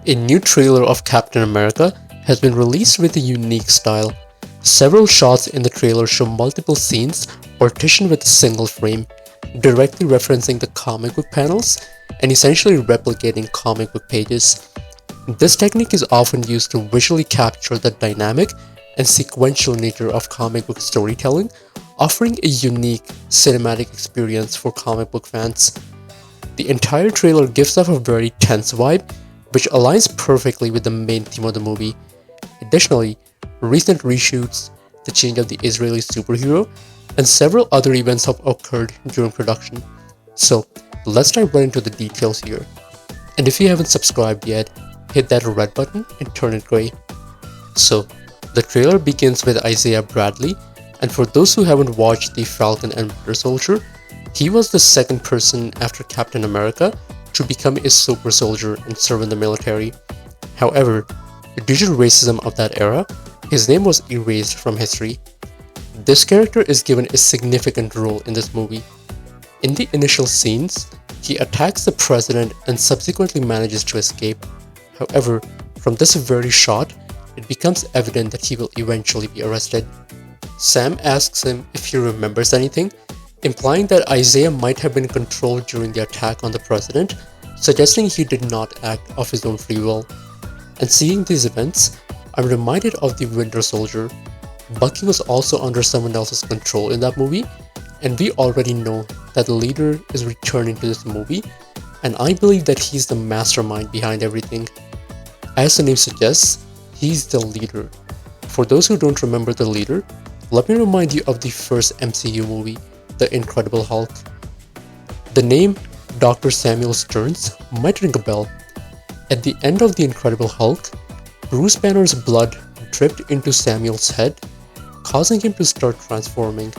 A new trailer of Captain America has been released with a unique style. Several shots in the trailer show multiple scenes partitioned with a single frame, directly referencing the comic book panels and essentially replicating comic book pages. This technique is often used to visually capture the dynamic and sequential nature of comic book storytelling, offering a unique cinematic experience for comic book fans. The entire trailer gives off a very tense vibe, which aligns perfectly with the main theme of the movie. Additionally, recent reshoots, the change of the Israeli superhero, and several other events have occurred during production. So, let's dive right into the details here. And if you haven't subscribed yet, hit that red button and turn it gray. So, the trailer begins with Isaiah Bradley, and for those who haven't watched The Falcon and Winter Soldier, he was the second person after Captain America to become a super soldier and serve in the military. However, due to racism of that era, his name was erased from history. This character is given a significant role in this movie. In the initial scenes, he attacks the president and subsequently manages to escape. However, from this very shot, it becomes evident that he will eventually be arrested. Sam asks him if he remembers anything, implying that Isaiah might have been controlled during the attack on the president, suggesting he did not act of his own free will. And seeing these events, I'm reminded of the Winter Soldier. Bucky was also under someone else's control in that movie, and we already know that the leader is returning to this movie, and I believe that he's the mastermind behind everything. As the name suggests, he's the leader. For those who don't remember the leader, let me remind you of the first MCU movie, The Incredible Hulk. The name Dr. Samuel Stearns might ring a bell. At the end of The Incredible Hulk, Bruce Banner's blood dripped into Samuel's head, causing him to start transforming.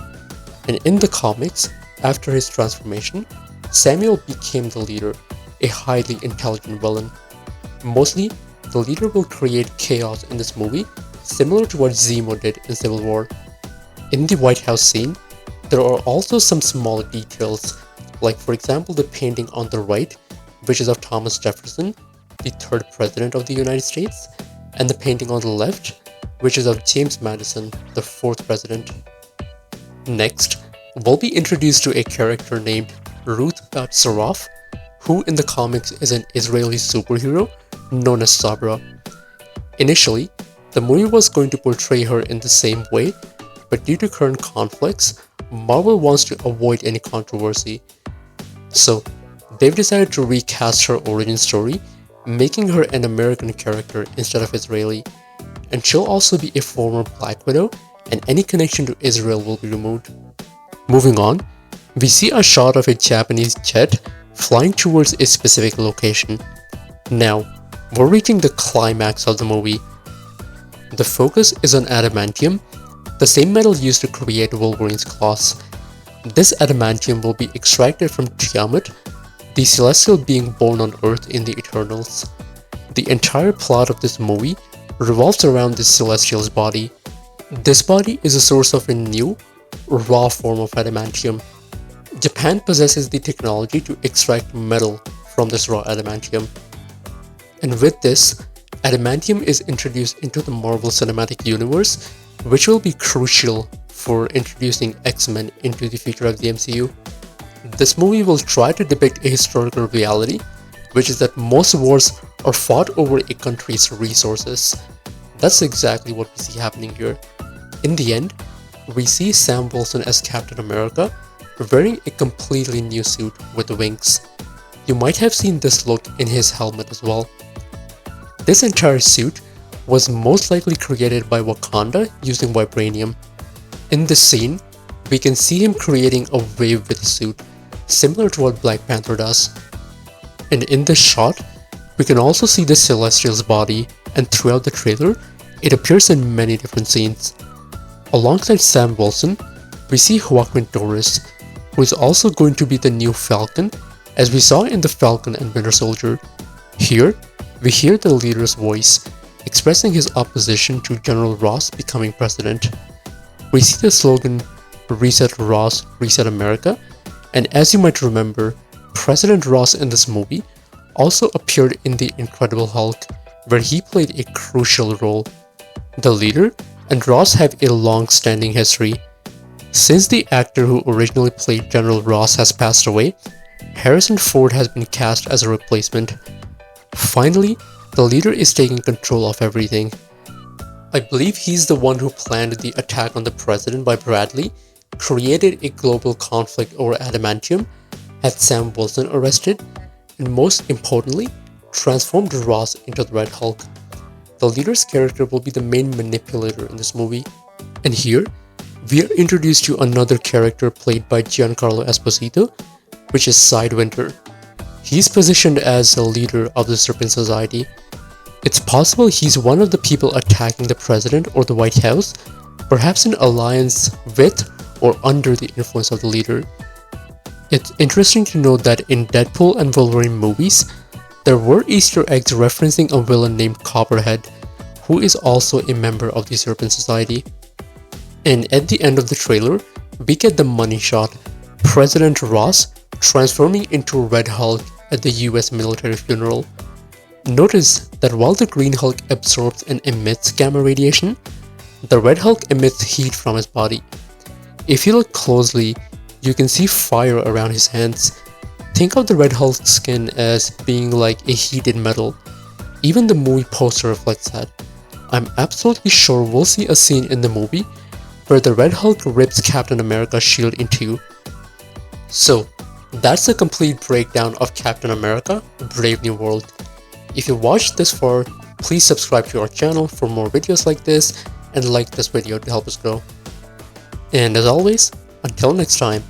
And in the comics, after his transformation, Samuel became the leader, a highly intelligent villain. Mostly, the leader will create chaos in this movie, similar to what Zemo did in Civil War. In the White House scene, there are also some small details, like for example the painting on the right, which is of Thomas Jefferson, the third president of the United States, and the painting on the left, which is of James Madison, the fourth president. Next, we'll be introduced to a character named Ruth Bat Saraf, who in the comics is an Israeli superhero known as Sabra. Initially, the movie was going to portray her in the same way, but due to current conflicts, Marvel wants to avoid any controversy. So, they've decided to recast her origin story, making her an American character instead of Israeli, and she'll also be a former Black Widow, and any connection to Israel will be removed. Moving on, we see a shot of a Japanese jet flying towards a specific location. Now, we're reaching the climax of the movie. The focus is on adamantium, the same metal used to create Wolverine's claws. This adamantium will be extracted from Tiamat, the celestial being born on Earth in the Eternals. The entire plot of this movie revolves around this celestial's body. This body is a source of a new, raw form of adamantium. Japan possesses the technology to extract metal from this raw adamantium. And with this, adamantium is introduced into the Marvel Cinematic Universe, which will be crucial for introducing X-Men into the future of the MCU. This movie will try to depict a historical reality, which is that most wars are fought over a country's resources. That's exactly what we see happening here. In the end, we see Sam Wilson as Captain America, wearing a completely new suit with wings. You might have seen this look in his helmet as well. This entire suit was most likely created by Wakanda using vibranium. In this scene, we can see him creating a wave with the suit, similar to what Black Panther does. And in this shot, we can also see the Celestial's body, and throughout the trailer, it appears in many different scenes. Alongside Sam Wilson, we see Joaquin Torres, who is also going to be the new Falcon, as we saw in The Falcon and Winter Soldier. Here, we hear the leader's voice, expressing his opposition to General Ross becoming president. We see the slogan, "Reset Ross, Reset America," and as you might remember, President Ross in this movie also appeared in The Incredible Hulk, where he played a crucial role. The leader and Ross have a long-standing history. Since the actor who originally played General Ross has passed away, Harrison Ford has been cast as a replacement. Finally, the leader is taking control of everything. I believe he's the one who planned the attack on the president by Bradley, created a global conflict over Adamantium, had Sam Wilson arrested, and most importantly, transformed Ross into the Red Hulk. The leader's character will be the main manipulator in this movie. And here, we are introduced to another character played by Giancarlo Esposito, which is Sidewinder. He's positioned as the leader of the Serpent Society. It's possible he's one of the people attacking the president or the White House, perhaps in alliance with or under the influence of the leader. It's interesting to note that in Deadpool and Wolverine movies, there were Easter eggs referencing a villain named Copperhead, who is also a member of the Serpent Society. And at the end of the trailer, we get the money shot, President Ross transforming into Red Hulk at the US military funeral. Notice that while the Green Hulk absorbs and emits gamma radiation, the Red Hulk emits heat from his body. If you look closely, you can see fire around his hands. Think of the Red Hulk's skin as being like a heated metal. Even the movie poster reflects that. I'm absolutely sure we'll see a scene in the movie where the Red Hulk rips Captain America's shield in two. So, that's a complete breakdown of Captain America: Brave New World. If you watched this far, please subscribe to our channel for more videos like this and like this video to help us grow. And as always, until next time.